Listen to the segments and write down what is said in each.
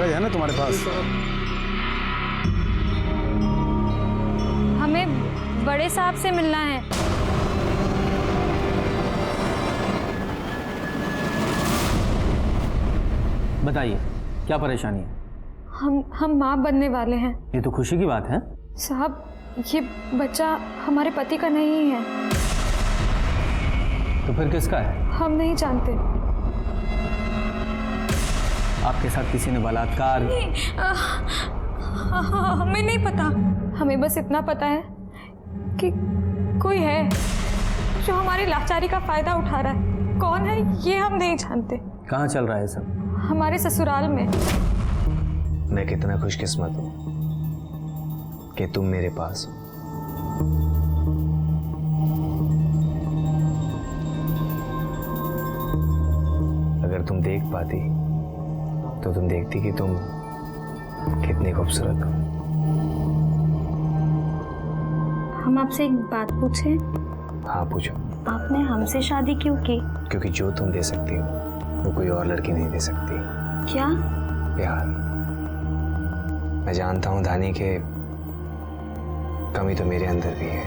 कागज है ना तुम्हारे पास? हमें बड़े साहब से मिलना है। बताइए क्या परेशानी है? हम माँ बनने वाले हैं। ये तो खुशी की बात है। साहब, ये बच्चा हमारे पति का नहीं है। तो फिर किसका है? हम नहीं जानते। आपके साथ किसी ने बलात्कार? हमें नहीं पता। हमें बस इतना पता है कि कोई है जो हमारी लाचारी का फायदा उठा रहा है। कौन है ये हम नहीं जानते। कहाँ चल रहा है सब? हमारे ससुराल में। मैं कितना खुशकिस्मत हूँ कि तुम मेरे पास हो। अगर तुम देख पाती तो तुम देखती कि तुम कितनी खूबसूरत हो। हम आपसे एक बात पूछें? हाँ पूछो। आपने हमसे शादी क्यों की? क्योंकि जो तुम दे सकती हो वो कोई और लड़की नहीं दे सकती। क्या? प्यार। मैं जानता हूँ धानी के कमी तो मेरे अंदर भी है,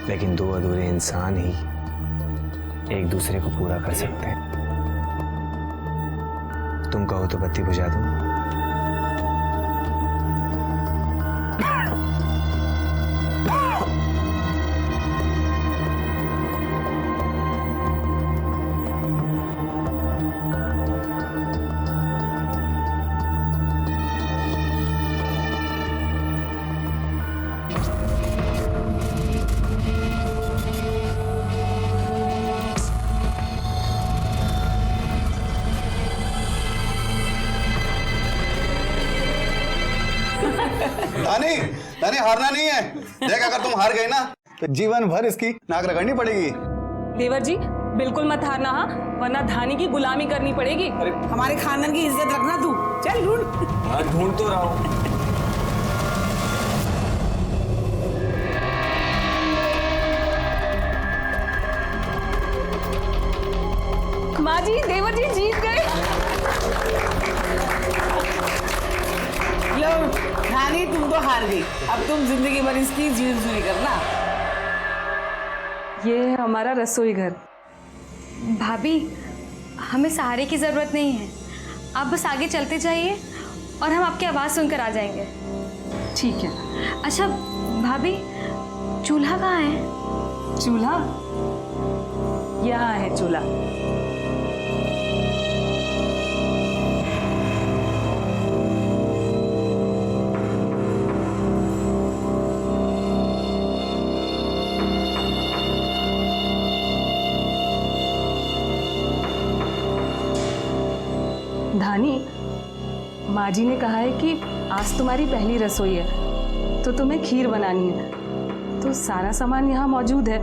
लेकिन दो अधूरे इंसान ही एक दूसरे को पूरा कर सकते हैं। तुम कहो तो बत्ती बुझा दूं। दानी, दानी हारना नहीं है। देख, अगर तुम हार गई ना तो जीवन भर इसकी नाक रगड़नी पड़ेगी। देवर जी बिल्कुल मत हारना, हाँ, वरना धानी की गुलामी करनी पड़ेगी। हमारे खानदान की इज्जत रखना तू। चल ढूंढ। हाँ ढूंढ तो रहा हूँ। माँ जी, देवर जी जीत गए। लो रानी, तुम तो हार गई। अब तुम जिंदगी भर इसकी जीवन करना। ये है हमारा रसोई घर। भाभी, हमें सहारे की जरूरत नहीं है। आप बस आगे चलते जाइए और हम आपकी आवाज सुनकर आ जाएंगे। ठीक है। अच्छा भाभी, चूल्हा कहाँ है? चूल्हा यहाँ है। चूल्हा धानी, माँ जी ने कहा है कि आज तुम्हारी पहली रसोई है तो तुम्हें खीर बनानी है। तो सारा सामान यहाँ मौजूद है।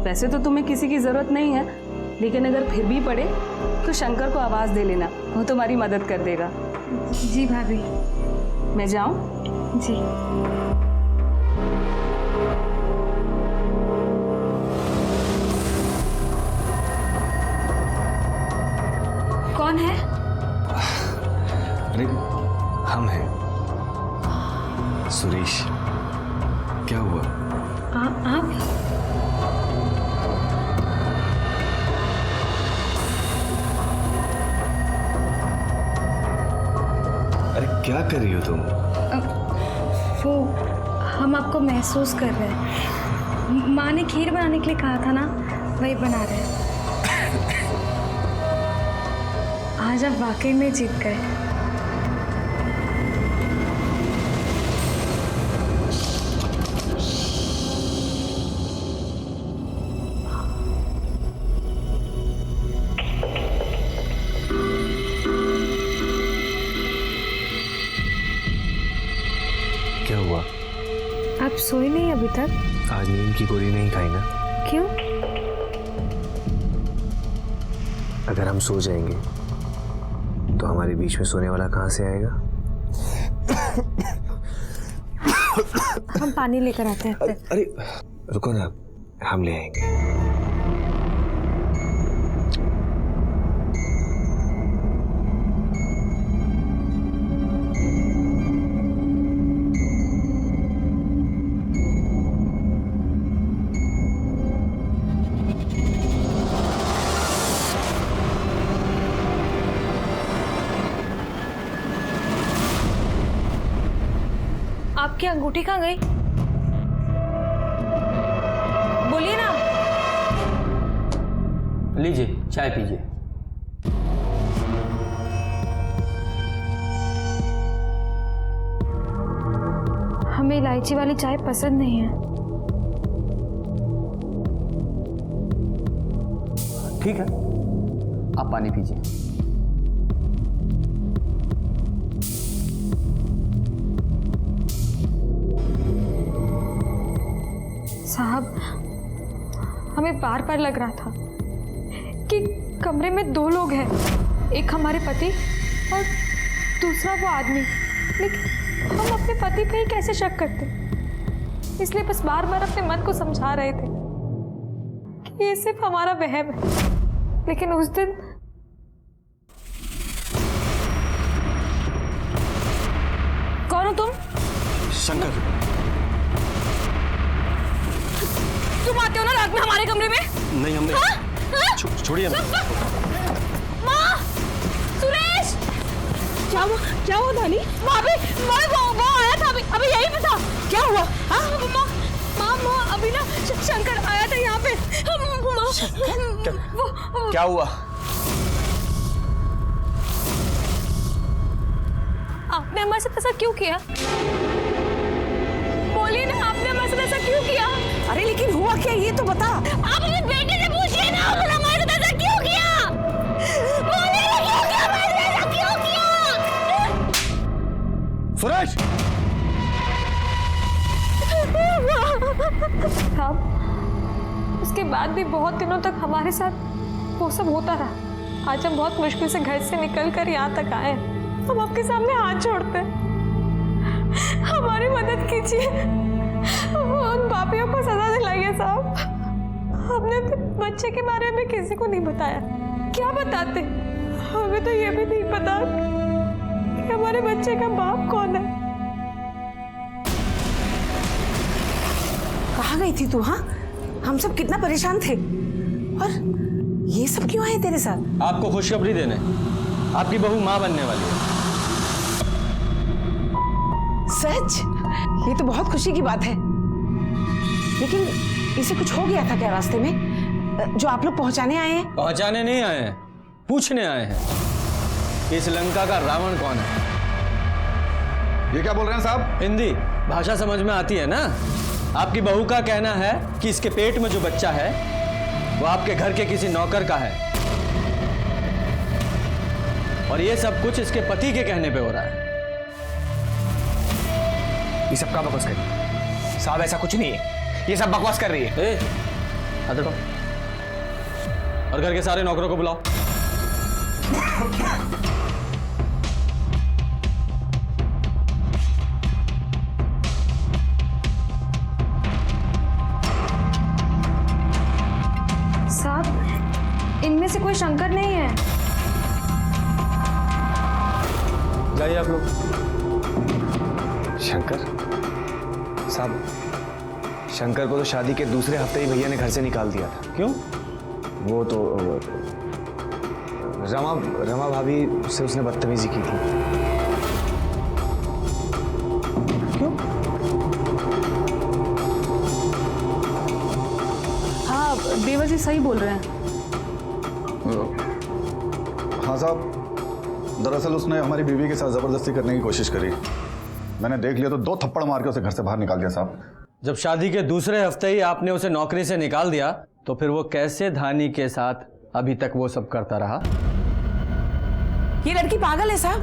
वैसे तो तुम्हें किसी की ज़रूरत नहीं है, लेकिन अगर फिर भी पड़े तो शंकर को आवाज़ दे लेना, वो तुम्हारी मदद कर देगा। जी भाभी। मैं जाऊँ? जी। कौन है? अरे हम हैं, सुरेश। क्या हुआ? आप? अरे क्या कर रही हो तुम? वो हम आपको महसूस कर रहे हैं। माँ ने खीर बनाने के लिए कहा था ना, वही बना रहे हैं। आज आप वाकई में जीत गए। क्या हुआ? आप सोए नहीं अभी तक? आज नींद की गोली नहीं खाई ना? क्यों? अगर हम सो जाएंगे तो हमारे बीच में सोने वाला कहाँ से आएगा? हम पानी लेकर आते हैं। अरे रुको ना, हम ले आएंगे। आपकी अंगूठी कहाँ गई? बोलिए ना। लीजिए चाय पीजिए। हमें इलायची वाली चाय पसंद नहीं है। ठीक है, आप पानी पीजिए। साहब, हमें बार बार लग रहा था कि कमरे में 2 लोग हैं, एक हमारे पति और दूसरा वो आदमी, लेकिन हम अपने पति पे ही कैसे शक करते? इसलिए बस बार बार अपने मन को समझा रहे थे कि ये सिर्फ हमारा वहम है। लेकिन उस दिन कौन हो तुम? शंकर। तुम आते हो ना रात में हमारे कमरे में? नहीं, हमने छोड़िए। माँ, सुरेश, क्या हुआ धानी? वो आया था अभी यहीं पे था। क्या हुआ? माँ अभी ना शंकर आया था यहाँ पे। क्या हुआ? आपने हमारे साथ ऐसा क्यों किया? बोलिए ना, आपने हमारे साथ ऐसा क्यों किया? अरे लेकिन हुआ क्या ये तो बता। आप अपने बेटे से पूछिए ना, उन्होंने हमारे साथ ऐसा क्यों किया? बोलिए ना, क्यों किया? हमारे साथ ऐसा क्यों किया? सुरेश! साहब, उसके बाद भी बहुत दिनों तक हमारे साथ वो सब होता रहा। आज हम बहुत मुश्किल से घर से निकल कर यहाँ तक आए। हम आपके सामने हाथ जोड़ते हैं, हमारी मदद कीजिए। उन पापियों को सजा दिलाइए साहब। हमने तो बच्चे के बारे में किसी को नहीं बताया। क्या बताते? हमें तो ये भी नहीं पता कि हमारे बच्चे का बाप कौन है। कहाँ गई थी तू? हाँ, हम सब कितना परेशान थे। और ये सब क्यों आए तेरे साथ? आपको खुशखबरी देने, आपकी बहू माँ बनने वाली है। सच? ये तो बहुत खुशी की बात है। लेकिन इसे कुछ हो गया था क्या रास्ते में जो आप लोग पहुंचाने आए हैं? पहुंचाने नहीं आए हैं, पूछने आए हैं। इस लंका का रावण कौन है? ये क्या बोल रहे हैं साहब? हिंदी भाषा समझ में आती है ना? आपकी बहू का कहना है कि इसके पेट में जो बच्चा है वो आपके घर के किसी नौकर का है, और ये सब कुछ इसके पति के कहने पे हो रहा है। ये सब का बकवास कर रही है? साहब ऐसा कुछ नहीं है, ये सब बकवास कर रही है। हटो, और घर के सारे नौकरों को बुलाओ। साहब, इनमें से कोई शंकर नहीं है। जाइए आप लोग। शंकर साहब, शंकर को तो शादी के दूसरे हफ्ते ही भैया ने घर से निकाल दिया था। क्यों? वो तो रमा भाभी से उसने बदतमीजी की थी। क्यों? हाँ, देवर जी सही बोल रहे हैं। हाँ साहब, दरअसल उसने हमारी बीवी के साथ जबरदस्ती करने की कोशिश करी। मैंने देख लिया तो 2 थप्पड़ मार के उसे घर से बाहर निकाल दिया साहब। जब शादी के दूसरे हफ्ते ही आपने उसे नौकरी से निकाल दिया तो फिर वो कैसे धानी के साथ अभी तक वो सब करता रहा? ये लड़की पागल है साहब।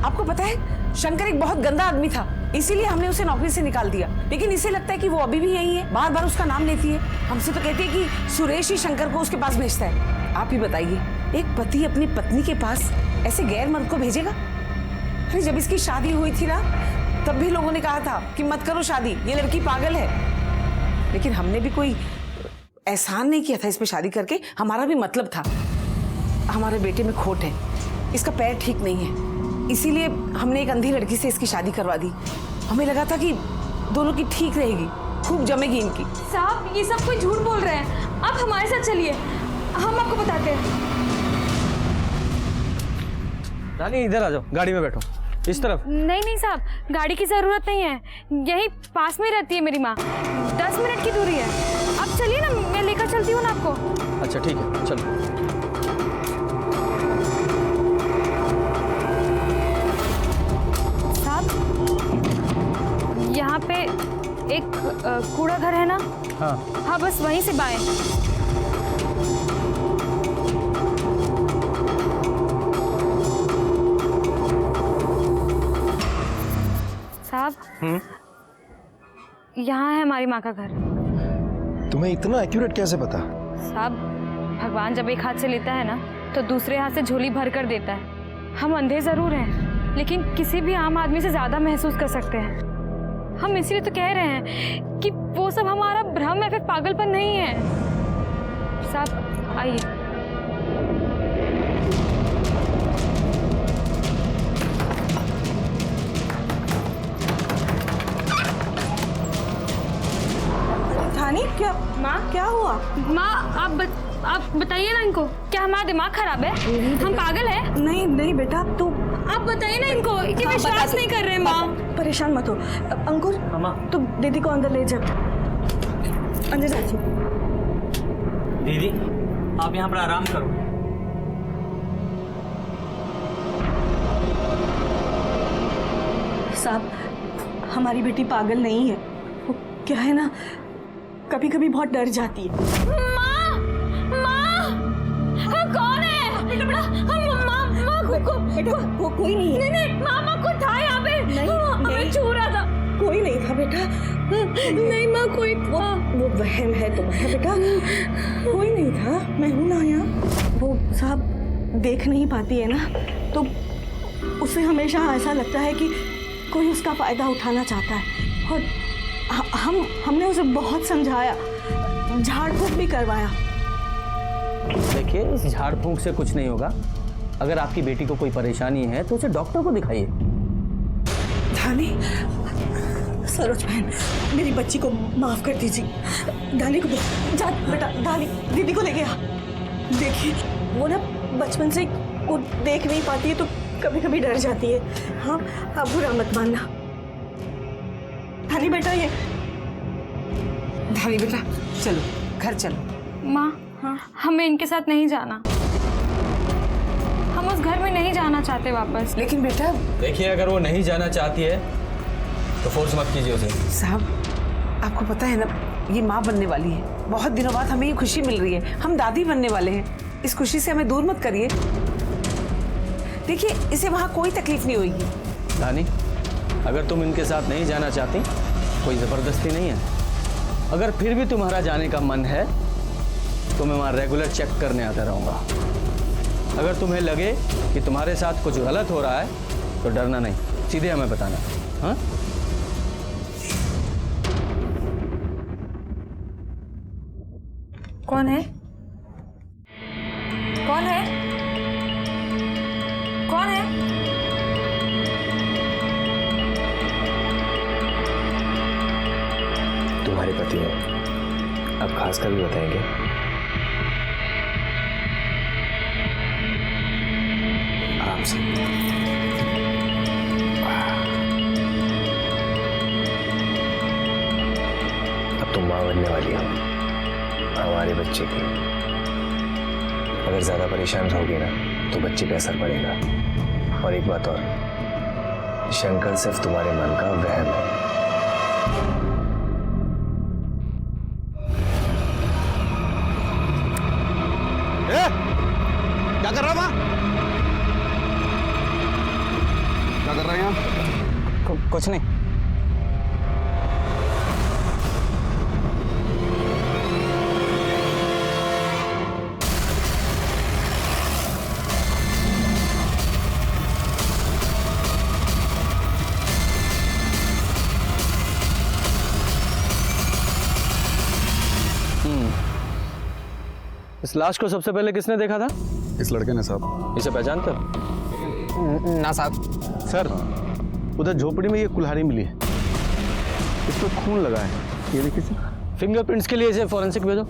आपको पता है, शंकर एक बहुत गंदा आदमी था, इसीलिए हमने उसे नौकरी से निकाल दिया। लेकिन इसे लगता है कि वो अभी भी यही है, बार बार उसका नाम लेती है। हमसे तो कहती है कि सुरेश ही शंकर को उसके पास भेजता है। आप ही बताइए, एक पति अपनी पत्नी के पास ऐसे गैर मर्द को भेजेगा? अरे जब इसकी शादी हुई थी ना, तब भी लोगों ने कहा था कि मत करो शादी, ये लड़की पागल है। लेकिन हमने भी कोई एहसान नहीं किया था इस पे शादी करके। हमारा भी मतलब था, हमारे बेटे में खोट है, इसका पैर ठीक नहीं है, इसीलिए हमने एक अंधी लड़की से इसकी शादी करवा दी। हमें लगा था कि दोनों की ठीक रहेगी, खूब जमेगी इनकी। साहब, ये सब कोई झूठ बोल रहे हैं। आप हमारे साथ चलिए, हम आपको बताते हैं। रानी इधर आ जाओ, गाड़ी में बैठो। इस तरफ। नहीं नहीं साहब, गाड़ी की ज़रूरत नहीं है, यही पास में रहती है मेरी माँ, 10 मिनट की दूरी है। आप चलिए ना, मैं लेकर चलती हूँ ना आपको। अच्छा ठीक है, चलो। साहब, यहाँ पे एक कूड़ा घर है ना? हाँ, बस वहीं से बाएं। साहब, यहाँ है हमारी माँ का घर। तुम्हें इतना एक्यूरेट कैसे पता? साहब, भगवान जब एक हाथ से लेता है ना तो दूसरे हाथ से झोली भर कर देता है। हम अंधे जरूर हैं, लेकिन किसी भी आम आदमी से ज्यादा महसूस कर सकते हैं। हम इसीलिए तो कह रहे हैं कि वो सब हमारा भ्रम है, फिर पागलपन नहीं है। साहब आइए। धानी, क्या माँ? क्या हुआ? माँ, आप बताइए ना इनको, क्या हमारा दिमाग खराब है? हम पागल हैं? नहीं नहीं बेटा, तू आप बताइए ना इनको, कि विश्वास नहीं कर रहे हैं। माँ परेशान मत हो। अंकुर, तू दीदी को अंदर ले जा। अंदर जाइए। दीदी, आप यहाँ पर आराम करो। साहब, हमारी बेटी पागल नहीं है। वो क्या है ना, कभी कभी बहुत डर जाती है। माँ, माँ, कौन है? बेटा, वो कोई नहीं है। नहीं, मामा को था यहाँ पे। हमें छू रहा था। कोई नहीं था बेटा। नहीं माँ, कोई था। वो वहम है तुम्हारा बेटा, कोई नहीं था। मैं हूं ना यहाँ। वो साहब देख नहीं पाती है ना, तो उसे हमेशा ऐसा लगता है कि कोई उसका फायदा उठाना चाहता है। और हमने उसे बहुत समझाया, झाड़ फूंक भी करवाया। देखिए, इस झाड़ फूंक से कुछ नहीं होगा। अगर आपकी बेटी को कोई परेशानी है तो उसे डॉक्टर को दिखाइए। धानी, सरोज बहन, मेरी बच्ची को माफ कर दीजिए। धानी को जा बेटा, धानी दीदी को ले गया। देखिए, वो ना बचपन से वो देख नहीं पाती है, तो कभी कभी डर जाती है। हाँ, आप बुरा मत मानना। धानी बेटा, ये धानी बेटा, चलो घर चलो। माँ, हमें इनके साथ नहीं जाना। हम उस घर में नहीं जाना चाहते वापस। लेकिन बेटा, देखिए, अगर वो नहीं जाना चाहती है तो फोर्स मत कीजिए उसे। साहब, आपको पता है ना, ये माँ बनने वाली है। बहुत दिनों बाद हमें ये खुशी मिल रही है, हम दादी बनने वाले हैं। इस खुशी से हमें दूर मत करिए। देखिए, इसे वहाँ कोई तकलीफ नहीं होगी। धानी, अगर तुम इनके साथ नहीं जाना चाहती, कोई ज़बरदस्ती नहीं है। अगर फिर भी तुम्हारा जाने का मन है तो मैं वहाँ रेगुलर चेक करने आता रहूँगा। अगर तुम्हें लगे कि तुम्हारे साथ कुछ गलत हो रहा है तो डरना नहीं, सीधे हमें बताना। हाँ? कौन है? कौन है? कौन है? तुम्हारे पति हैं। अब खास कर भी बताएंगे। आराम से। अब तुम माँ बनने वाली हो हमारे बच्चे की। अगर ज्यादा परेशान रहोगे ना तो बच्चे पे असर पड़ेगा। और एक बात और, शंकर सिर्फ तुम्हारे मन का वहम है। क्या कर रहा है वहाँ? क्या कर रहे हैं आप? कुछ नहीं। इस लाश को सबसे पहले किसने देखा था? इस लड़के ने साहब। इसे पहचानते हो? ना साहब। सर, उधर झोपड़ी में ये कुल्हाड़ी मिली है, इस पर खून लगा है। ये देखिए सर। फिंगरप्रिंट्स के लिए इसे फॉरेंसिक भेजो।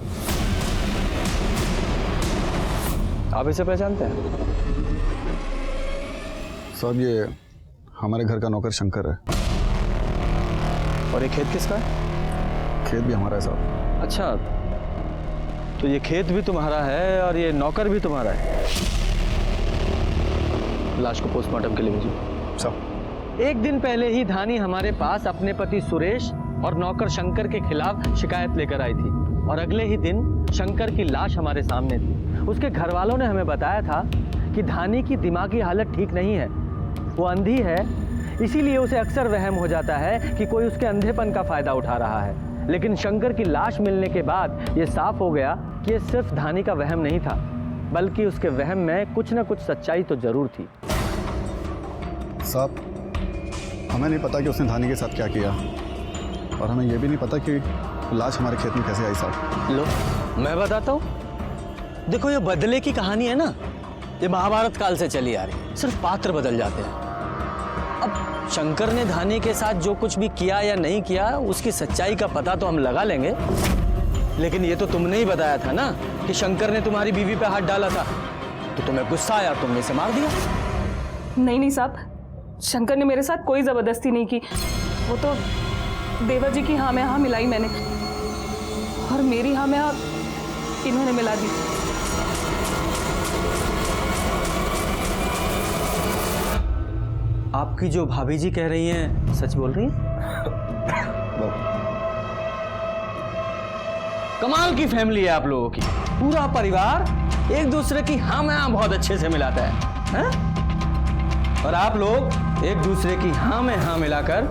आप इसे पहचानते हैं? साहब, ये हमारे घर का नौकर शंकर है। और ये खेत किसका है? खेत भी हमारा है साहब। अच्छा, तो ये खेत भी तुम्हारा है और ये नौकर भी तुम्हारा है। लाश को पोस्टमार्टम के लिए भेजो। साहब, एक दिन पहले ही धानी हमारे पास अपने पति सुरेश और नौकर शंकर के खिलाफ शिकायत लेकर आई थी और अगले ही दिन शंकर की लाश हमारे सामने थी। उसके घर वालों ने हमें बताया था कि धानी की दिमागी हालत ठीक नहीं है, वो अंधी है, इसीलिए उसे अक्सर वहम हो जाता है कि कोई उसके अंधेपन का फायदा उठा रहा है। लेकिन शंकर की लाश मिलने के बाद ये साफ हो गया कि ये सिर्फ धानी का वहम नहीं था, बल्कि उसके वहम में कुछ न कुछ सच्चाई तो जरूर थी। साहब, हमें नहीं पता कि उसने धानी के साथ क्या किया, और हमें यह भी नहीं पता कि लाश हमारे खेत में कैसे आई। साहब लो, मैं बताता हूँ। देखो, ये बदले की कहानी है ना, ये महाभारत काल से चली आ रही, सिर्फ पात्र बदल जाते हैं। अब शंकर ने धानी के साथ जो कुछ भी किया या नहीं किया, उसकी सच्चाई का पता तो हम लगा लेंगे, लेकिन ये तो तुमने ही बताया था ना कि शंकर ने तुम्हारी बीवी पे हाथ डाला था, तो तुम्हें गुस्सा आया, तुमने इसे मार दिया। नहीं नहीं साहब, शंकर ने मेरे साथ कोई जबरदस्ती नहीं की। वो तो देवर जी की हाँ में हाँ मिलाई मैंने, और मेरी हाँ में हाँ इन्होंने मिला दी। आपकी जो भाभी जी कह रही हैं सच बोल रही हैं? कमाल की फैमिली है आप लोगों की, पूरा परिवार एक दूसरे की हाँ में हाँ बहुत अच्छे से मिलाता है, और आप लोग एक दूसरे की हाँ में हाँ मिलाकर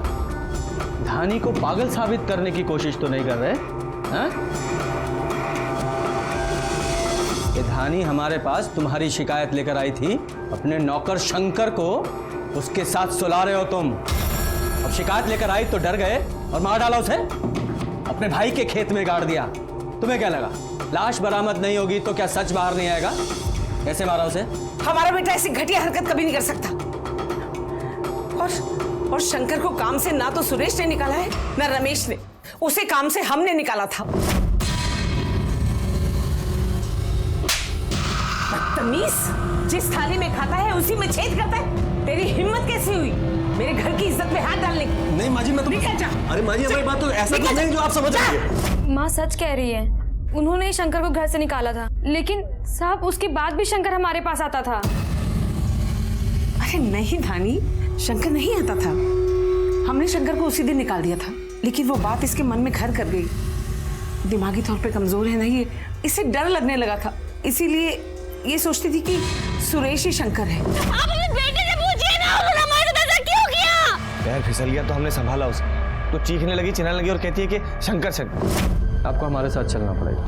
धानी को पागल साबित करने की कोशिश तो नहीं कर रहे हैं? ये धानी हमारे पास तुम्हारी शिकायत लेकर आई थी, अपने नौकर शंकर को उसके साथ सुला रहे हो तुम। अब शिकायत लेकर आई तो डर गए और मार डाला उसे, अपने भाई के खेत में गाड़ दिया। तुम्हें क्या लगा लाश बरामद नहीं होगी तो क्या सच बाहर नहीं आएगा? कैसे मारा उसे? हमारा बेटा ऐसी घटिया हरकत कभी नहीं कर सकता। और शंकर को काम से ना तो सुरेश ने निकाला है ना रमेश ने, उसे काम से हमने निकाला था। बदतमीज, जिस थाली में खाता है उसी में छेद करता है। तेरी हिम्मत कैसी हुई मेरे घर की इज्जत में हाथ डालने की? नहीं माँ जी, मैं तो निकल जा। अरे माँ जी, हमारी बात तो ऐसा कुछ नहीं जो आप समझ रही है। माँ सच कह रही है, उन्होंने ही शंकर को घर से निकाला था, लेकिन साहब उसके बाद भी शंकर हमारे पास आता था। अरे नहीं धानी, शंकर नहीं आता था। हमने शंकर को उसी दिन निकाल दिया था, लेकिन वो बात इसके मन में घर कर गई। दिमागी तौर पे कमजोर है ना ये, इसे डर लगने लगा था, इसीलिए ये सोचती थी कि सुरेश ही शंकर है। आप अपने बेटे से पूछिए ना, उन्होंने हमारे साथ ऐसा क्यों किया? पैर फिसल गया तो हमने संभाला उसे, तो चीखने लगी, चिल्लाने लगी और कहती है कि शंकर शंकर। आपको हमारे साथ चलना पड़ेगा।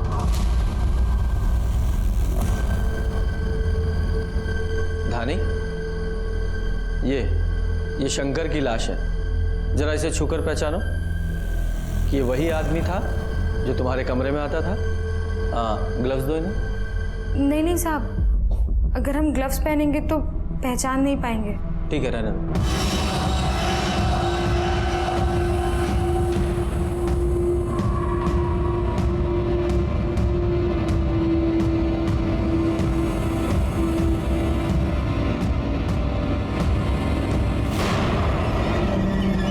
धानी, ये शंकर की लाश है, जरा इसे छूकर पहचानो कि ये वही आदमी था जो तुम्हारे कमरे में आता था। ग्लव्स दो इन्हें। नहीं साहब, अगर हम ग्लव्स पहनेंगे तो पहचान नहीं पाएंगे। ठीक है, रहने दो।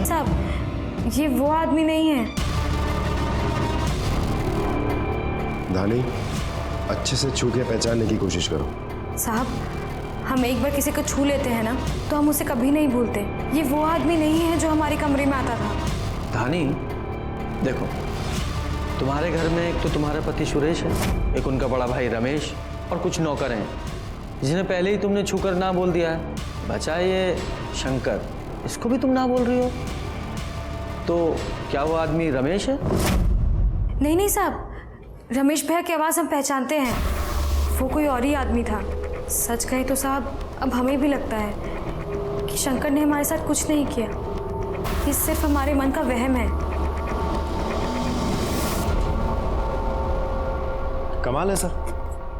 साहब, ये वो आदमी नहीं है। धानी, अच्छे से छू के पहचानने की कोशिश करो। साहब, हम एक बार किसी को छू लेते हैं ना तो हम उसे कभी नहीं भूलते। ये वो आदमी नहीं है जो हमारे कमरे में आता था। धानी, देखो, तुम्हारे घर में एक तो तुम्हारा पति सुरेश है, एक उनका बड़ा भाई रमेश, और कुछ नौकर हैं जिन्हें पहले ही तुमने छूकर ना बोल दिया है। बचा ये शंकर, इसको भी तुम ना बोल रही हो, तो क्या वो आदमी रमेश है? नहीं साहब, रमेश भैया की आवाज़ हम पहचानते हैं, वो कोई और ही आदमी था। सच कहे तो साहब, अब हमें भी लगता है कि शंकर ने हमारे साथ कुछ नहीं किया, ये सिर्फ हमारे मन का वहम है। कमाल है सर,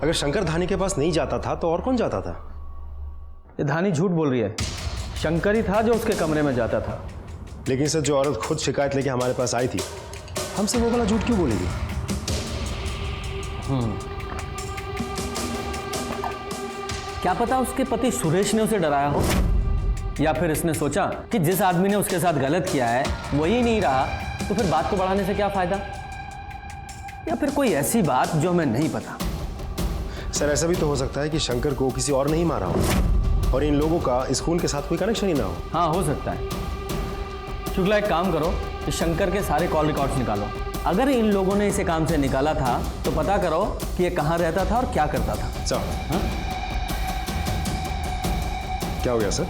अगर शंकर धानी के पास नहीं जाता था तो और कौन जाता था? ये धानी झूठ बोल रही है, शंकर ही था जो उसके कमरे में जाता था। लेकिन सर, जो औरत खुद शिकायत लेके हमारे पास आई थी, हमसे वो वाला झूठ क्यों बोलेगी? क्या पता उसके पति सुरेश ने उसे डराया हो, या फिर इसने सोचा कि जिस आदमी ने उसके साथ गलत किया है वही नहीं रहा, तो फिर बात को बढ़ाने से क्या फायदा? या फिर कोई ऐसी बात जो हमें नहीं पता। सर ऐसा भी तो हो सकता है कि शंकर को किसी और नहीं मारा हो और इन लोगों का स्कूल के साथ कोई कनेक्शन ही ना हो। हाँ, हो सकता है। शुक्ला, एक काम करो कि शंकर के सारे कॉल रिकॉर्ड्स निकालो। अगर इन लोगों ने इसे काम से निकाला था तो पता करो कि ये कहाँ रहता था और क्या करता था। साहब, क्या हो गया सर?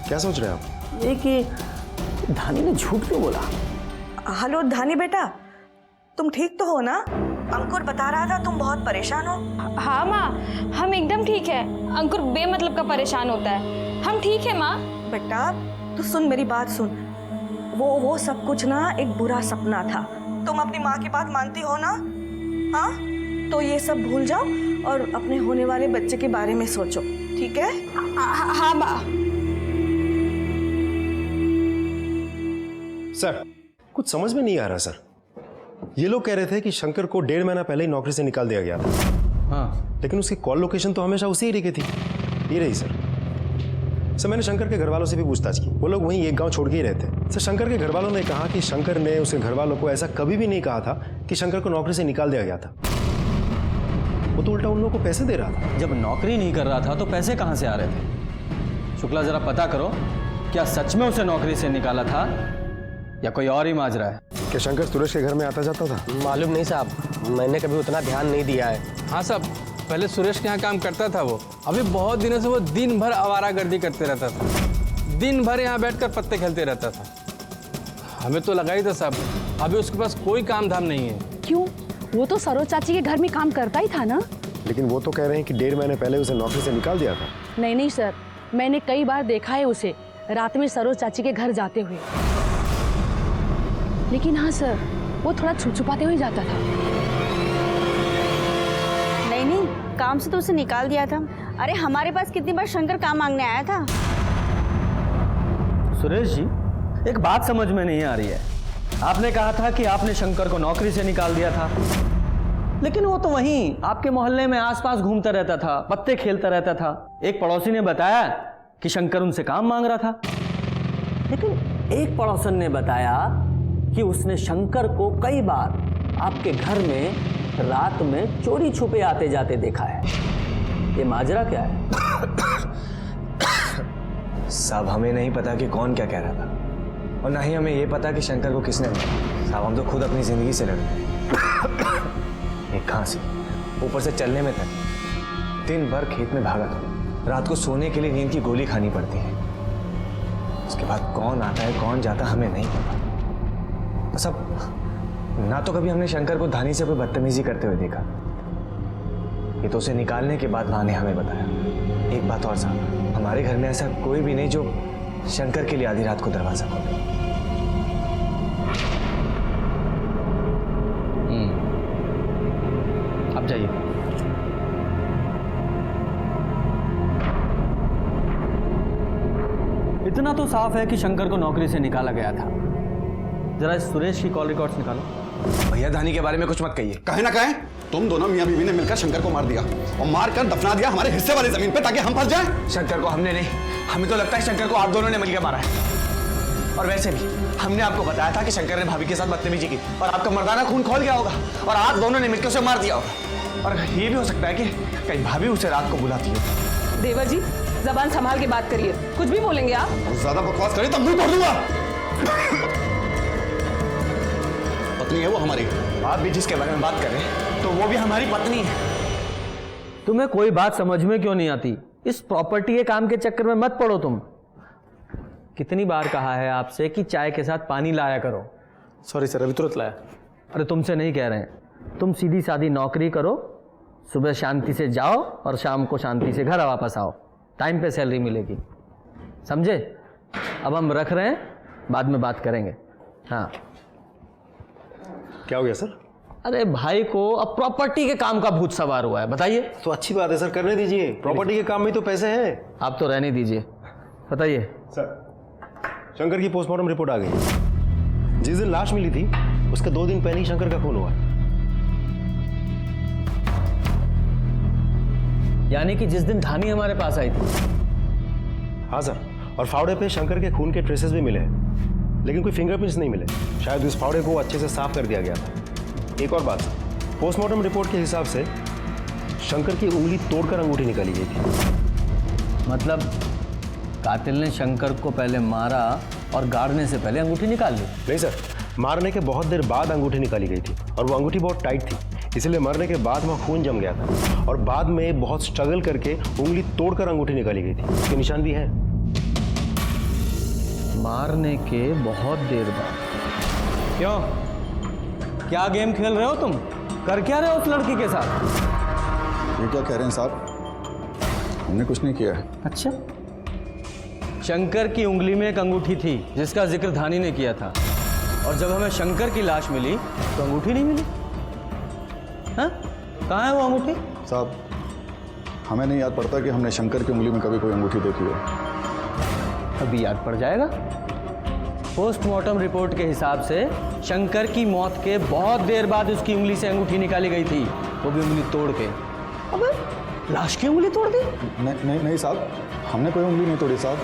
क्या सोच रहे हैं आप? ये कि धानी ने झूठ क्यों बोला? हेलो धानी बेटा, तुम ठीक तो हो ना? अंकुर बता रहा था तुम बहुत परेशान हो। हाँ माँ, हम एकदम ठीक है। अंकुर बेमतलब का परेशान होता है, हम ठीक है माँ। बेटा तू सुन, मेरी बात सुन। वो सब कुछ ना एक बुरा सपना था। तुम अपनी माँ की बात मानती हो ना? हाँ, तो ये सब भूल जाओ और अपने होने वाले बच्चे के बारे में सोचो, ठीक है? हाँ माँ। सर कुछ समझ में नहीं आ रहा सर। ये लोग कह रहे थे कि शंकर को 1.5 महीना पहले ही नौकरी से निकाल दिया गया था। हाँ, लेकिन उसकी कॉल लोकेशन तो हमेशा उसी एरिया की थी। ये रही सर। मैंने शंकर के घर वालों से भी पूछताछ की, वो लोग वहीं एक गांव छोड़ के ही रहते। सर शंकर के घर वालों ने कहा कि शंकर ने उसके घर वालों को ऐसा कभी भी नहीं कहा था कि शंकर को नौकरी से निकाल दिया गया था। वो तो उल्टा उन लोगों को पैसे दे रहा था। जब नौकरी नहीं कर रहा था तो पैसे कहाँ से आ रहे थे? शुक्ला, जरा पता करो, क्या सच में उसे नौकरी से निकाला था या कोई और ही माजरा है? क्या शंकर सुरेश के घर में आता जाता था? मालूम नहीं साहब, मैंने कभी उतना ध्यान नहीं दिया है। हाँ साहब, पहले सुरेश के यहाँ काम करता था वो। अभी बहुत दिनों से वो दिन भर आवारागर्दी करते रहता था। दिन भर यहाँ बैठकर पत्ते खेलते रहता था। हमें तो लगा ही था साहब, अभी उसके पास कोई काम धाम नहीं है। क्यों? वो तो सरोज चाची के घर में काम करता ही था ना। लेकिन वो तो कह रहे हैं कि 1.5 महीने पहले उसे नौकरी से निकाल दिया था। नहीं नहीं सर, मैंने कई बार देखा है उसे रात में सरोज चाची के घर जाते हुए। लेकिन हाँ सर, वो थोड़ा छुपछुपाते हुए जाता था। नहीं, काम से तो उसे निकाल दिया था। अरे हमारे पास कितनी बार शंकर काम मांगने आया था। सुरेश जी, एक बात समझ में नहीं आ रही है। आपने कहा था कि आपने शंकर को नौकरी से निकाल दिया था, लेकिन वो तो वहीं आपके मोहल्ले में आसपास घूमता रहता था, पत्ते खेलता रहता था। एक पड़ोसी ने बताया कि शंकर उनसे काम मांग रहा था, लेकिन एक पड़ोसन ने बताया कि उसने शंकर को कई बार आपके घर में रात में चोरी छुपे आते जाते देखा है। ये माजरा क्या है? साहब हमें नहीं पता कि कौन क्या कह रहा था, और ना ही हमें ये पता कि शंकर को किसने मारा। साहब हम तो खुद अपनी जिंदगी से लड़े। एक खांसी, ऊपर से चलने में थक, दिन भर खेत में भागा था, रात को सोने के लिए नींद की गोली खानी पड़ती है। उसके बाद कौन आता है कौन जाता हमें नहीं पता। सब ना तो कभी हमने शंकर को धानी से कोई बदतमीजी करते हुए देखा, ये तो उसे निकालने के बाद माँ ने हमें बताया। एक बात और साहब, हमारे घर में ऐसा कोई भी नहीं जो शंकर के लिए आधी रात को दरवाजा खोले। अब जाइए। इतना तो साफ है कि शंकर को नौकरी से निकाला गया था। जरा इस सुरेश की कॉल रिकॉर्ड्स निकालो। भैया धानी के बारे में कुछ मत कहिए। कहे ना कहे, तुम दोनों मियां बीवी ने मिलकर शंकर को मार दिया और मार कर दफना दिया हमारे हिस्से वाली जमीन पे, ताकि हम फंस जाएं। शंकर को हमने नहीं, हमें तो लगता है शंकर को आप दोनों ने मिलकर मारा है। और वैसे भी हमने आपको बताया था कि शंकर ने भाभी के साथ बदतमीजी की और आपका मर्दाना खून खोल गया होगा और आप दोनों ने मिलकर उसे मार दिया होगा। और ये भी हो सकता है कि कहीं भाभी उसे रात को बुलाती हो। देवर जी, जबान संभाल के बात करिए, कुछ भी बोलेंगे आप। ज्यादा बकवास करी तो मुंह तोड़ दूंगा। पत्नी है वो हमारी। आप भी जिसके बारे में बात करें तो वो भी हमारी पत्नी है। तुम्हें कोई बात समझ में क्यों नहीं आती? इस प्रॉपर्टी के काम के चक्कर में मत पड़ो तुम। कितनी बार कहा है आपसे कि चाय के साथ पानी लाया करो। सॉरी सर, अभी तुरंत लाया। अरे तुमसे नहीं कह रहे हैं, तुम सीधी सादी नौकरी करो, सुबह शांति से जाओ और शाम को शांति से घर वापस आओ, टाइम पे सैलरी मिलेगी, समझे? अब हम रख रहे हैं, बाद में बात करेंगे। हाँ। क्या हो गया सर? अरे भाई को अब प्रॉपर्टी के काम का भूत सवार हुआ है, बताइए। तो अच्छी बात है सर, करने दीजिए। प्रॉपर्टी के काम में तो पैसे हैं। आप तो रहने दीजिए, बताइए। सर शंकर की पोस्टमार्टम रिपोर्ट आ गई। जिस दिन लाश मिली थी उसके 2 दिन पहले ही शंकर का खून हुआ। यानी कि जिस दिन धानी हमारे पास आई थी। हाँ सर, और फावड़े पे शंकर के खून के ट्रेसेस भी मिले हैं, लेकिन कोई फिंगरप्रिंट्स नहीं मिले। शायद उस फावड़े को अच्छे से साफ कर दिया गया था। एक और बात, पोस्टमार्टम रिपोर्ट के हिसाब से शंकर की उंगली तोड़कर अंगूठी निकाली गई थी। मतलब कातिल ने शंकर को पहले मारा और गाड़ने से पहले अंगूठी निकाल ली? नहीं सर, मारने के बहुत देर बाद अंगूठी निकाली गई थी और वो अंगूठी बहुत टाइट थी, इसलिए मरने के बाद वहाँ खून जम गया था और बाद में बहुत स्ट्रगल करके उंगली तोड़कर अंगूठी निकाली गई थी। उसके निशान भी है। मारने के बहुत देर बाद? क्यों, क्या गेम खेल रहे हो तुम? कर क्या रहे हो उस लड़की के साथ? ये क्या कह रहे हैं साहब? हमने कुछ नहीं किया है। अच्छा, शंकर की उंगली में एक अंगूठी थी जिसका जिक्र धानी ने किया था, और जब हमें शंकर की लाश मिली तो अंगूठी नहीं मिली। हाँ, कहाँ है वो अंगूठी? साहब, हमें नहीं याद पड़ता कि हमने शंकर की उंगली में कभी कोई अंगूठी देखी हो। अभी याद पड़ जाएगा। पोस्टमार्टम रिपोर्ट के हिसाब से शंकर की मौत के बहुत देर बाद उसकी उंगली से अंगूठी निकाली गई थी, वो भी उंगली तोड़ के। अबे, लाश की उंगली तोड़ दी? नहीं साहब, हमने कोई उंगली नहीं तोड़ी साहब।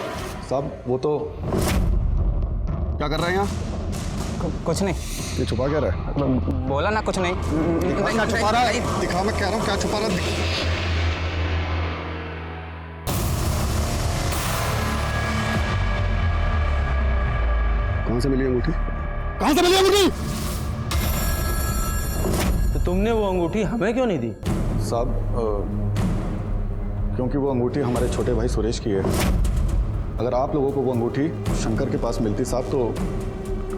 साहब, वो तो क्या कर रहे हैं यहाँ? कुछ नहीं। ये छुपा क्या रहा है? बोला ना कुछ नहीं। क्या छुपा रहा है? दिखा, मैं कह रहा हूँ क्या छुपा रहा है। कहाँ से मिली अंगूठी? कहाँ से मिली अंगूठी? तो तुमने वो अंगूठी हमें क्यों नहीं दी? साहब, क्योंकि वो अंगूठी हमारे छोटे भाई सुरेश की है। अगर आप लोगों को वो अंगूठी शंकर के पास मिलती साहब तो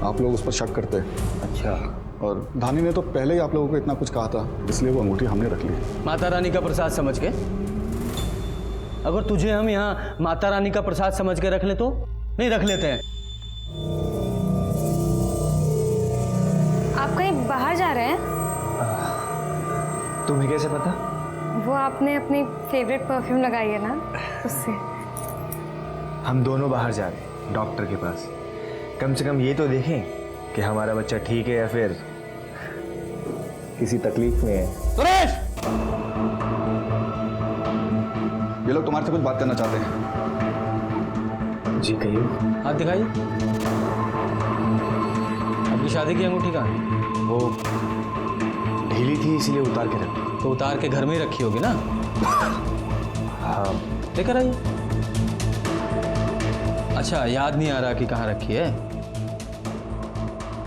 आप लोग उस पर शक करते। अच्छा। और धानी ने तो पहले ही आप लोगों को इतना कुछ कहा था, इसलिए वो अंगूठी हमने रख ली। माता रानी का प्रसाद समझ के? अगर तुझे हम यहाँ माता रानी का प्रसाद समझ के रख ले तो? नहीं रख लेते हैं। आप कहीं बाहर जा रहे हैं? तुम्हें कैसे पता? वो आपने अपनी फेवरेट परफ्यूम लगाई है ना, उससे। हम दोनों बाहर जा रहे हैं डॉक्टर के पास। कम से कम ये तो देखें कि हमारा बच्चा ठीक है या फिर किसी तकलीफ में है। सुरेश! ये लोग तुम्हारे से कुछ बात करना चाहते हैं। जी कहिए। हाथ दिखाइए। आपकी शादी की अंगूठी कहाँ है? वो ढीली थी इसलिए उतार के रखी। तो उतार के घर में ही रखी होगी ना? हाँ। लेकर आइए। अच्छा, याद नहीं आ रहा कि कहाँ रखी है?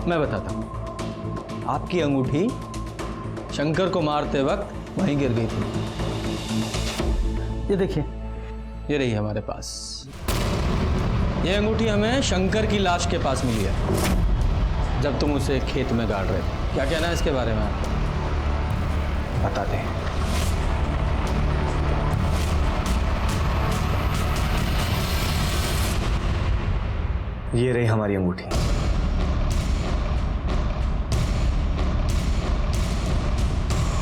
मैं बताता हूँ। आपकी अंगूठी शंकर को मारते वक्त वहीं गिर गई थी। ये देखिए, ये रही हमारे पास। ये अंगूठी हमें शंकर की लाश के पास मिली है जब तुम उसे खेत में गाड़ रहे थे। क्या कहना है इसके बारे में आपको? बताते हैं। ये रही हमारी अंगूठी।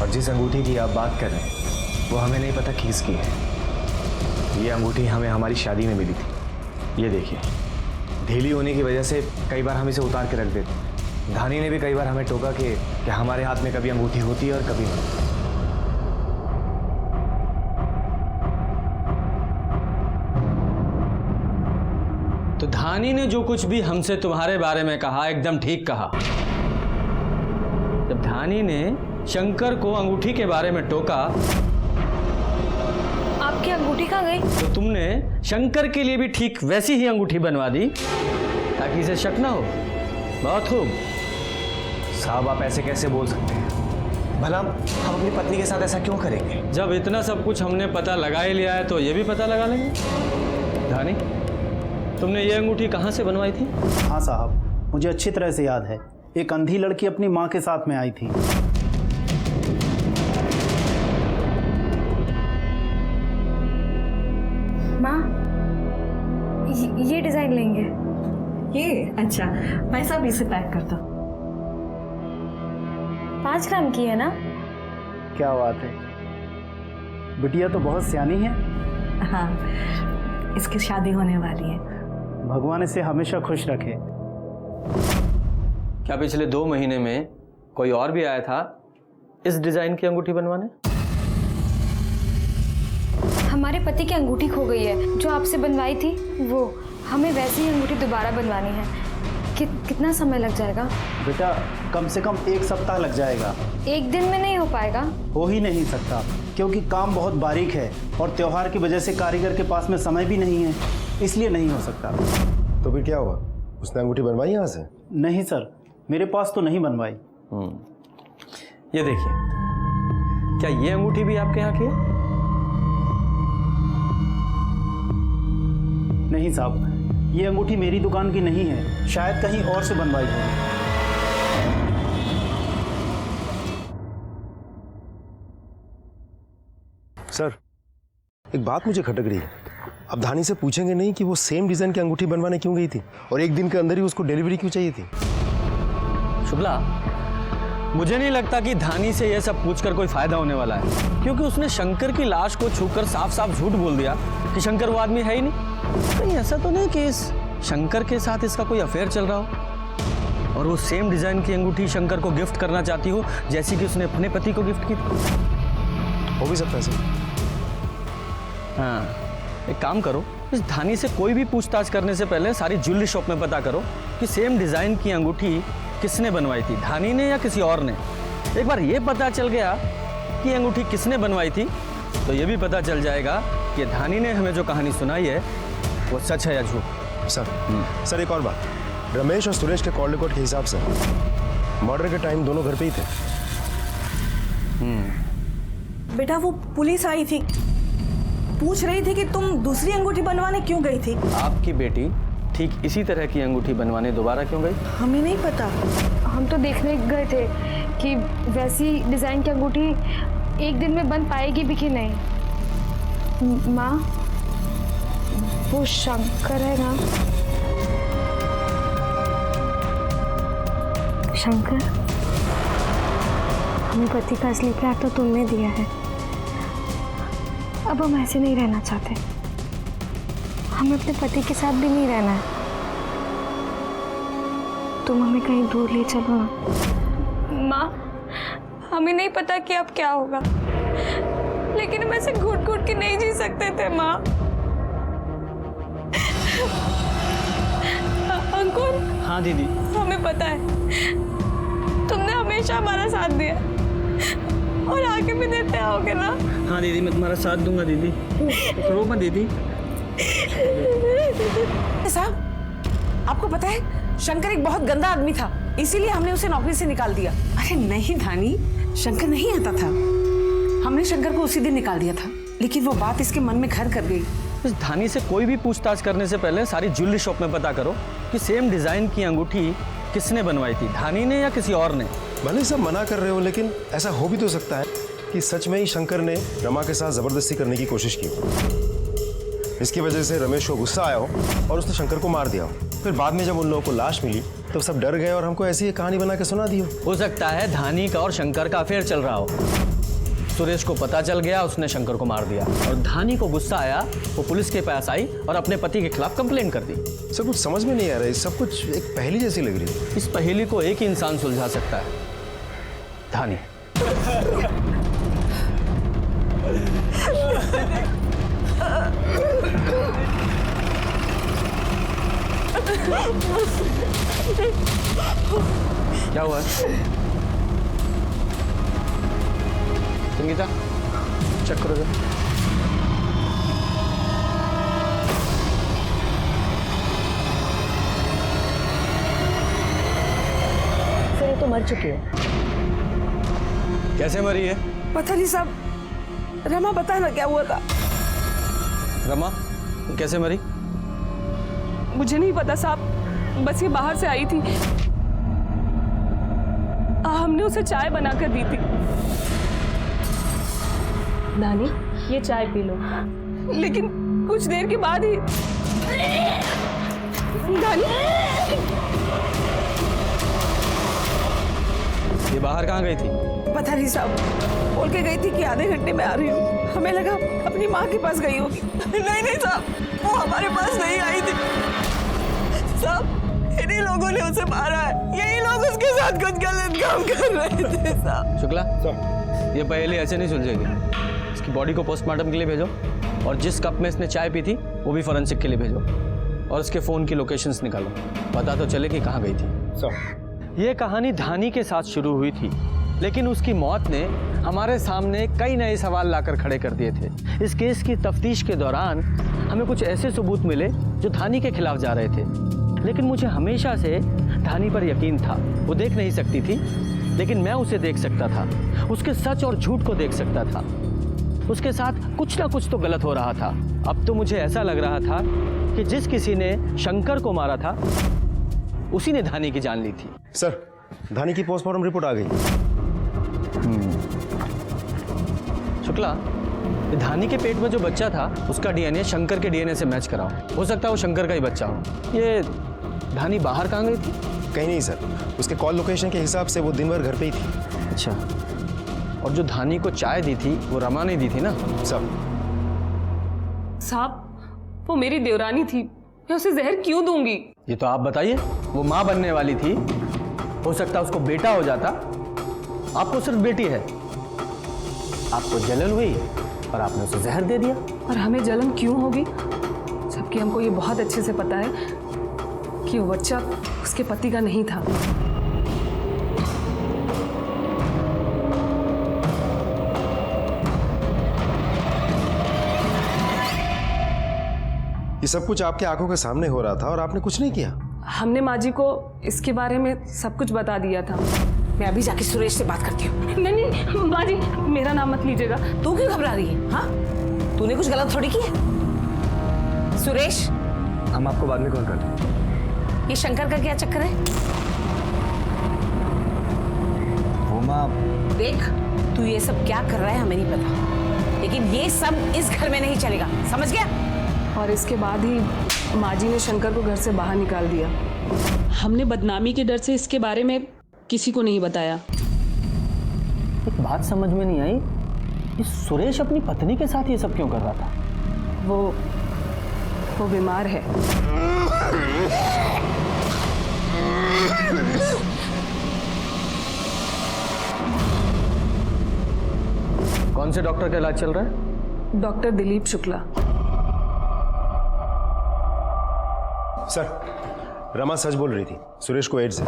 और जिस अंगूठी की आप बात कर रहे हैं वो हमें नहीं पता किसकी है। ये अंगूठी हमें हमारी शादी में मिली थी। ये देखिए, ढीली होने की वजह से कई बार हम इसे उतार के रख देते। धानी ने भी कई बार हमें टोका कि हमारे हाथ में कभी अंगूठी होती है और कभी नहीं। तो धानी ने जो कुछ भी हमसे तुम्हारे बारे में कहा एकदम ठीक कहा। जब धानी ने शंकर को अंगूठी के बारे में टोका, आपकी अंगूठी कहाँ गई? तो तुमने शंकर के लिए भी ठीक वैसी ही अंगूठी बनवा दी ताकि इसे शक ना हो। बहुत खूब। साहब, आप ऐसे कैसे बोल सकते हैं? भला हम अपनी पत्नी के साथ ऐसा क्यों करेंगे? जब इतना सब कुछ हमने पता लगा ही लिया है तो ये भी पता लगा लेंगे। धानी, तुमने ये अंगूठी कहाँ से बनवाई थी? हाँ साहब, मुझे अच्छी तरह से याद है। एक अंधी लड़की अपनी माँ के साथ में आई थी। माँ, ये डिजाइन लेंगे। ये अच्छा, मैं सब इसे पैक करता हूँ। 5 ग्राम की है ना? क्या बात है, बिटिया तो बहुत सियानी है। हाँ, इसकी शादी होने वाली है। भगवान इसे हमेशा खुश रखे। क्या पिछले 2 महीने में कोई और भी आया था इस डिजाइन की अंगूठी बनवाने? हमारे पति की अंगूठी खो गई है जो आपसे बनवाई थी, वो हमें वैसी ही अंगूठी दोबारा बनवानी है। कितना समय लग जाएगा? बेटा कम से कम 1 सप्ताह लग जाएगा। एक दिन में नहीं हो पाएगा? हो ही नहीं सकता, क्योंकि काम बहुत बारीक है और त्योहार की वजह से कारीगर के पास में समय भी नहीं है, इसलिए नहीं हो सकता। तो फिर क्या हुआ, उसने अंगूठी बनवाई यहाँ से? नहीं सर, मेरे पास तो नहीं बनवाई। ये देखिए, क्या ये अंगूठी भी आपके यहाँ की है? नहीं साहब, ये अंगूठी मेरी दुकान की नहीं है, शायद कहीं और से बनवाई होगी। सर, एक बात मुझे खटक रही है। अब धानी से पूछेंगे नहीं कि वो सेम डिजाइन की अंगूठी बनवाने क्यों गई थी और एक दिन के अंदर ही उसको डिलीवरी क्यों चाहिए थी? शुक्ला, मुझे नहीं लगता कि धानी से यह सब पूछकर कोई फायदा होने वाला है, क्योंकि उसने शंकर की लाश को छूकर साफ साफ झूठ बोल दिया कि शंकर वो आदमी है ही नहीं। कहीं ऐसा तो नहीं कि इस शंकर के साथ इसका कोई अफेयर चल रहा हो और वो सेम डिजाइन की अंगूठी शंकर को गिफ्ट करना चाहती हो जैसी कि उसने अपने पति को गिफ्ट की थी। हो भी सकता है सर। हाँ, एक काम करो, इस धानी से कोई भी पूछताछ करने से पहले सारी ज्वेलरी शॉप में पता करो कि सेम डिजाइन की अंगूठी किसने बनवाई थी, धानी ने या किसी और ने। एक बार ये पता चल गया कि अंगूठी किसने बनवाई थी तो ये भी पता चल जाएगा कि धानी ने हमें जो कहानी सुनाई है वो सच है या झूठ। सर एक और बात, रमेश और सुरेश के कॉल रिकॉर्ड के हिसाब से मर्डर के टाइम दोनों घर पे ही थे। बेटा वो पुलिस आई थी, पूछ रही थी कि तुम दूसरी अंगूठी बनवाने क्यों गई थी। आपकी बेटी ठीक इसी तरह की अंगूठी बनवाने दोबारा क्यों गई? हमें नहीं पता। हम तो देखने गए थे कि वैसी डिजाइन की अंगूठी एक दिन में बन पाएगी भी कि नहीं। माँ, वो शंकर है ना? शंकर, हमें पति का असली प्यार तो तुमने दिया है, अब हम ऐसे नहीं रहना चाहते। हमें अपने पति के साथ भी नहीं रहना है। तुम हमें कहीं दूर ले चलो ना। माँ, हमें नहीं पता कि अब क्या होगा, लेकिन हम ऐसे घुट घुट के नहीं जी सकते थे माँ। अंकुर। हाँ दीदी। हमें पता है तुमने हमेशा हमारा साथ दिया और आगे भी देते आओगे ना। हाँ दीदी, मैं तुम्हारा साथ दूंगा दीदी, रो मत दीदी। साहब, आपको पता है शंकर एक बहुत गंदा आदमी था, इसीलिए हमने उसे नौकरी से निकाल दिया। अरे नहीं धानी, शंकर नहीं आता था, हमने शंकर को उसी दिन निकाल दिया था, लेकिन वो बात इसके मन में घर कर गई। इस धानी से कोई भी पूछताछ करने से पहले सारी ज्वेलरी शॉप में पता करो कि सेम डिजाइन की अंगूठी किसने बनवाई थी, धानी ने या किसी और ने। भले सब मना कर रहे हो, लेकिन ऐसा हो भी तो सकता है कि सच में ही शंकर ने रमा के साथ जबरदस्ती करने की कोशिश की हो। इसकी वजह से रमेश को गुस्सा आया हो और उसने शंकर को मार दिया हो। फिर बाद में जब उन लोगों को लाश मिली तो सब डर गए और हमको ऐसी ही कहानी बना के सुना दी हो सकता है धानी का और शंकर का अफेयर चल रहा हो। सुरेश को पता चल गया, उसने शंकर को मार दिया और धानी को गुस्सा आया, वो पुलिस के पास आई और अपने पति के खिलाफ कंप्लेंट कर दी। सब कुछ समझ में नहीं आ रहा है, सब कुछ एक पहेली जैसी लग रही है। इस पहेली को एक ही इंसान सुलझा सकता है, धानी। क्या हुआ संगीता, चेक करो जरा। सर ये तो मर चुकी है। कैसे मरी है? पता नहीं साहब, रमा बता ना क्या हुआ था। रमा कैसे मरी? मुझे नहीं पता साहब, बस ये बाहर से आई थी, हमने उसे चाय बनाकर दी थी। नानी, ये चाय पी लो। लेकिन कुछ देर के बाद ही नानी, ये बाहर कहाँ गई थी? पता नहीं साहब, बोल के गई थी कि आधे घंटे में आ रही हूँ। हमें लगा अपनी माँ के पास गई होगी। नहीं नहीं साहब, वो हमारे पास नहीं आई थी साहब, इन्हीं लोगों ने उसे मारा है। यही लोग उसके साथ कुछ गलत काम कर रहे थे साहब। शुक्ला, ये पहेली ऐसे नहीं सुलझेगी। इसकी बॉडी को पोस्टमार्टम के लिए भेजो और जिस कप में इसने चाय पी थी वो भी फॉरेंसिक के लिए भेजो। और उसके फ़ोन की लोकेशंस निकालो, पता तो चले कि कहाँ गई थी। सर ये कहानी धानी के साथ शुरू हुई थी, लेकिन उसकी मौत ने हमारे सामने कई नए सवाल लाकर खड़े कर दिए थे। इस केस की तफ्तीश के दौरान हमें कुछ ऐसे सबूत मिले जो धानी के खिलाफ जा रहे थे, लेकिन मुझे हमेशा से धानी पर यकीन था। वो देख नहीं सकती थी, लेकिन मैं उसे देख सकता था, उसके सच और झूठ को देख सकता था। उसके साथ कुछ ना कुछ तो गलत हो रहा था। अब तो मुझे ऐसा लग रहा था कि जिस किसी ने शंकर को मारा था उसी ने धानी की जान ली थी। सर, धानी की पोस्टमार्टम रिपोर्ट आ गई। शुक्ला, ये धानी के पेट में जो बच्चा था उसका डीएनए शंकर के डीएनए से मैच कराओ। हो सकता है वो शंकर का ही बच्चा हो। ये धानी बाहर कहाँ गई थी? कहीं नहीं सर, उसके कॉल लोकेशन के हिसाब से वो दिन भर घर पे ही थी। अच्छा, और जो धानी को चाय दी थी वो रमा ने दी थी ना? साहब, वो मेरी देवरानी थी, मैं उसे जहर क्यों दूंगी? ये तो आप बताइए। वो माँ बनने वाली थी, हो सकता है उसको बेटा हो जाता। आपको सिर्फ बेटी है, आपको जलन हुई और आपने उसे जहर दे दिया। और हमें जलन क्यों होगी, जबकि हमको ये बहुत अच्छे से पता है कि वो बच्चा उसके पति का नहीं था। ये सब कुछ आपके आंखों के सामने हो रहा था और आपने कुछ नहीं किया। हमने माँ जी को इसके बारे में सब कुछ बता दिया था। मैं अभी जाके सुरेश से बात करती हूँ। नहीं माँ जी, मेरा नाम मत लीजिएगा। तू क्यों घबरा रही है? हाँ, तूने कुछ गलत थोड़ी किया। सुरेश, हम आपको बाद में कॉल करते हैं। ये शंकर का क्या चक्कर है? वो माँ, देख, तू ये सब क्या कर रहा है हमें नहीं पता, लेकिन ये सब इस घर में नहीं चलेगा, समझ गया? और इसके बाद ही माँ जी ने शंकर को घर से बाहर निकाल दिया। हमने बदनामी के डर से इसके बारे में किसी को नहीं बताया। एक बात समझ में नहीं आई, ये सुरेश अपनी पत्नी के साथ ये सब क्यों कर रहा था? वो बीमार है। कौन से डॉक्टर का इलाज चल रहा है? डॉक्टर दिलीप शुक्ला। सर, रमा सच बोल रही थी, सुरेश को एड्स है।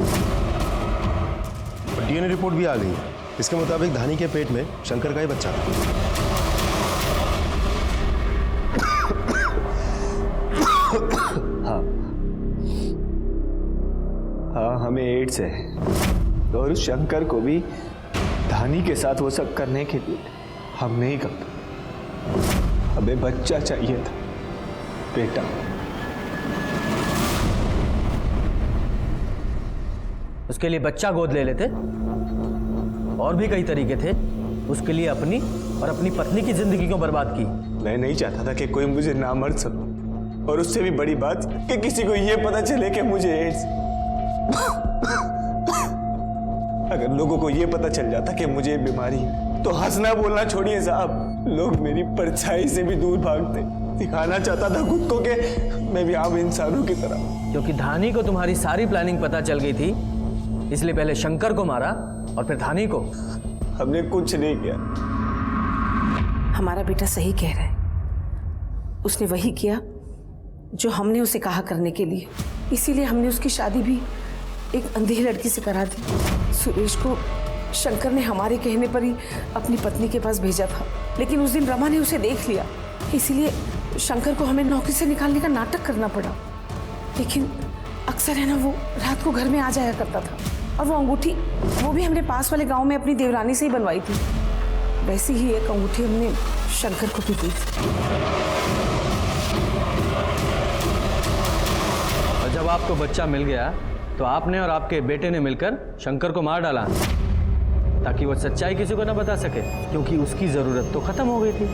और डीएनए रिपोर्ट भी आ गई है। इसके मुताबिक धानी के पेट में शंकर का ही बच्चा था। हाँ, हमें एड्स है और उस शंकर को भी धानी के साथ वो सब करने के लिए हम नहीं करते। हमें बच्चा चाहिए था, बेटा। उसके लिए बच्चा गोद ले लेते। और भी कई तरीके थे, उसके लिए अपनी और अपनी पत्नी की जिंदगी को बर्बाद की। मैं नहीं चाहता था कि कोई मुझे ना मर सके, और उससे भी बड़ी बात कि किसी को ये पता चले कि मुझे एड्स। अगर लोगों को ये पता चल जाता कि मुझे बीमारी है तो हंसना बोलना छोड़िए साहब, लोग मेरी परछाई से भी दूर भागते। दिखाना चाहता था खुद को कि मैं भी आम इंसानों की तरह। क्योंकि धानी को तुम्हारी सारी प्लानिंग पता चल गई थी, इसलिए पहले शंकर को मारा और फिर धानी को। हमने कुछ नहीं किया। हमारा बेटा सही कह रहा है, उसने वही किया जो हमने उसे कहा करने के लिए। इसीलिए हमने उसकी शादी भी एक अंधी लड़की से करा दी। सुरेश को शंकर ने हमारे कहने पर ही अपनी पत्नी के पास भेजा था, लेकिन उस दिन रमा ने उसे देख लिया, इसीलिए शंकर को हमें नौकरी से निकालने का नाटक करना पड़ा। लेकिन अक्सर है ना, वो रात को घर में आ जाया करता था, और वो अंगूठी वो भी हमने पास वाले गांव में अपनी देवरानी से ही बनवाई थी। वैसी ही एक अंगूठी हमने शंकर को भी दी थी। और जब आपको बच्चा मिल गया तो आपने और आपके बेटे ने मिलकर शंकर को मार डाला, ताकि वो सच्चाई किसी को ना बता सके, क्योंकि उसकी जरूरत तो खत्म हो गई थी।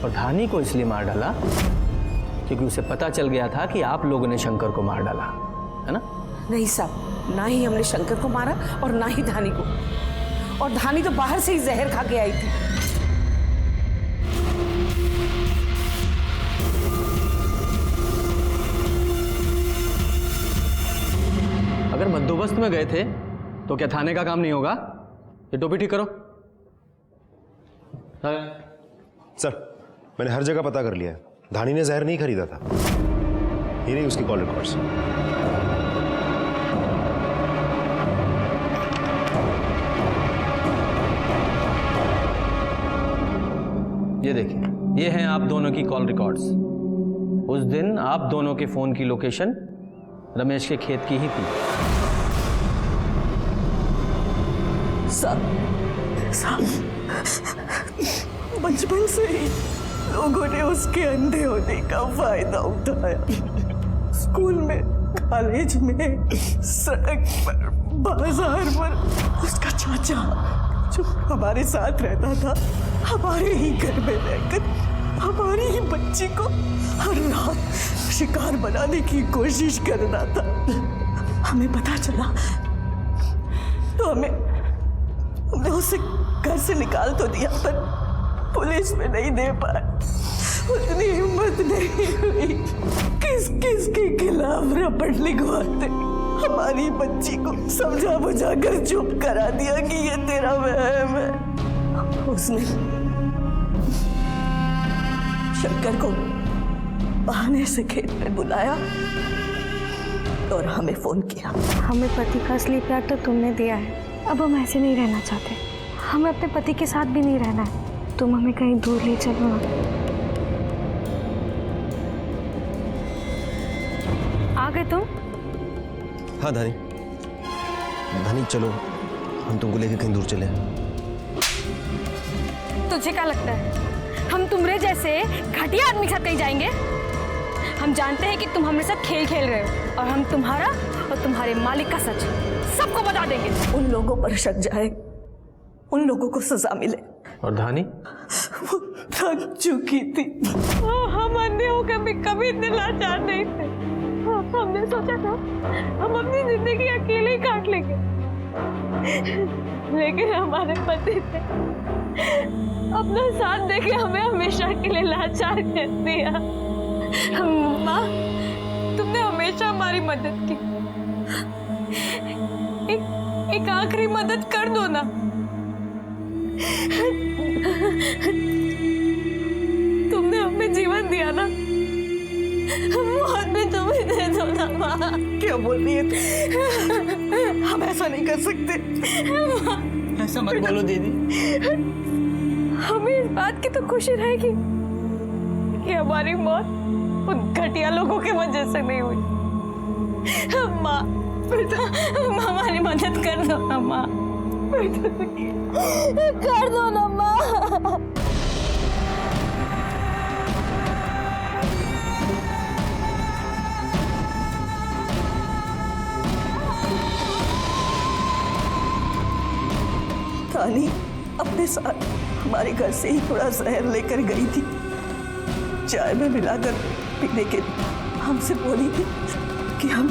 और धानी को इसलिए मार डाला क्योंकि उसे पता चल गया था कि आप लोगों ने शंकर को मार डाला, है ना? नहीं साहब, ना ही हमने शंकर को मारा और ना ही धानी को। और धानी तो बाहर से ही जहर खा के आई थी। अगर बंदोबस्त में गए थे तो क्या थाने का काम नहीं होगा? ये टोपी ठीक करो। सर, मैंने हर जगह पता कर लिया है, धानी ने जहर नहीं खरीदा था। ये रही उसकी कॉल रिकॉर्ड्स। ये देखिए, ये हैं आप दोनों की कॉल रिकॉर्ड्स। उस दिन आप दोनों के फोन की लोकेशन रमेश के खेत की ही थी। बचपन से ही लोगों ने उसके अंधे होने का फायदा उठाया। स्कूल में, कॉलेज में, सड़क पर, बाजार पर उसका चाचा जो हमारे साथ रहता था, हमारे ही घर में रहकर हमारी ही बच्ची को हर रात शिकार बनाने की कोशिश कर रहा था। हमें पता चला तो हमने उसे घर से निकाल तो दिया, पर पुलिस में नहीं दे पाए। उतनी हिम्मत नहीं हुई। किस किस के खिलाफ रपट लिखवाते हमारी बच्ची को समझा बुझा कर चुप करा दिया कि ये तेरा वहम है। उसने शंकर को बहाने से खेत में बुलाया और हमें फोन किया। हमें पति का असली प्यार तो तुमने दिया है, अब हम ऐसे नहीं रहना चाहते। हमें अपने पति के साथ भी नहीं रहना है। तुम हमें कहीं दूर ले चलो ना। आ गए तुम? हाँ धानी, धानी चलो हम तुमको लेके कहीं दूर चले। तुझे क्या लगता है हम तुम्हारे जैसे घटिया आदमी के साथ कहीं जाएंगे? हम जानते हैं कि तुम हमारे साथ खेल खेल रहे हो और हम तुम्हारा और तुम्हारे मालिक का सच सबको बता देंगे। उन लोगों पर शक जाए, उन लोगों को सजा मिले। और धानी? वो थक चुकी थी। हम अन्य होकर भी कभी इतने लाचार नहीं थे। हमने सोचा था हम अपनी जिंदगी अकेले ही काट लेंगे, लेकिन हमारे पति ने अपना साथ देके हमें हमेशा के लिए लाचार कर दिया। माँ, तुमने हमेशा हमारी मदद की। एक आखिरी मदद कर दो ना। तुमने हमें जीवन दिया ना, मौत में तुम्हें दे दो ना माँ। क्या बोल रही है तुम? हम ऐसा नहीं कर सकते। ऐसा मत बोलो दीदी। हमें इस बात की तो खुशी रहेगी कि हमारी मौत उन घटिया लोगों की वजह से नहीं हुई। माँ, हमारी मदद कर दो ना माँ, कर दो ना माँ। तानी अपने साथ हमारे घर से ही थोड़ा जहर लेकर गई थी। चाय में मिलाकर पीने के लिए हमसे बोली थी कि हम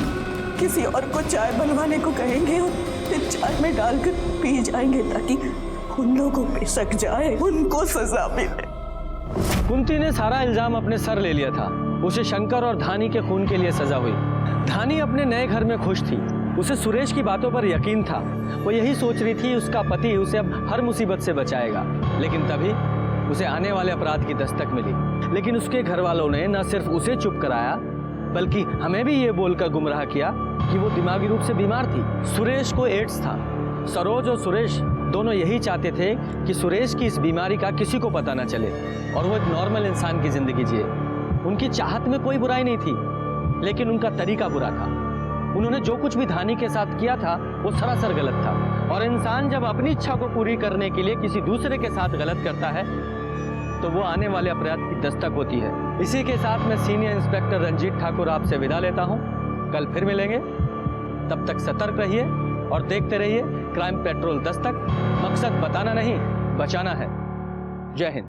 किसी और को चाय बनवाने को कहेंगे और फिर चाय में डालकर पी जाएंगे ताकि उन लोगों पे शक जाए, उनको सजा मिले। कुंती ने सारा इल्जाम अपने सर ले लिया था। उसे शंकर और धानी के खून के लिए सजा हुई। धानी अपने नए घर में खुश थी। उसे सुरेश की बातों पर यकीन था। वो यही सोच रही थी उसका पति उसे अब हर मुसीबत से बचाएगा। लेकिन तभी उसे आने वाले अपराध की दस्तक मिली। लेकिन उसके घर वालों ने न सिर्फ उसे चुप कराया, बल्कि हमें भी ये बोलकर गुमराह किया कि वो दिमागी रूप से बीमार थी। सुरेश को एड्स था। सरोज और सुरेश दोनों यही चाहते थे कि सुरेश की इस बीमारी का किसी को पता न चले और वो एक नॉर्मल इंसान की जिंदगी जिए। उनकी चाहत में कोई बुराई नहीं थी, लेकिन उनका तरीका बुरा था। उन्होंने जो कुछ भी धानी के साथ किया था वो सरासर गलत था। और इंसान जब अपनी इच्छा को पूरी करने के लिए किसी दूसरे के साथ गलत करता है तो वो आने वाले अपराध की दस्तक होती है। इसी के साथ मैं सीनियर इंस्पेक्टर रंजीत ठाकुर आपसे विदा लेता हूँ। कल फिर मिलेंगे, तब तक सतर्क रहिए और देखते रहिए क्राइम पेट्रोल दस्तक। मकसद बताना नहीं, बचाना है। जय हिंद।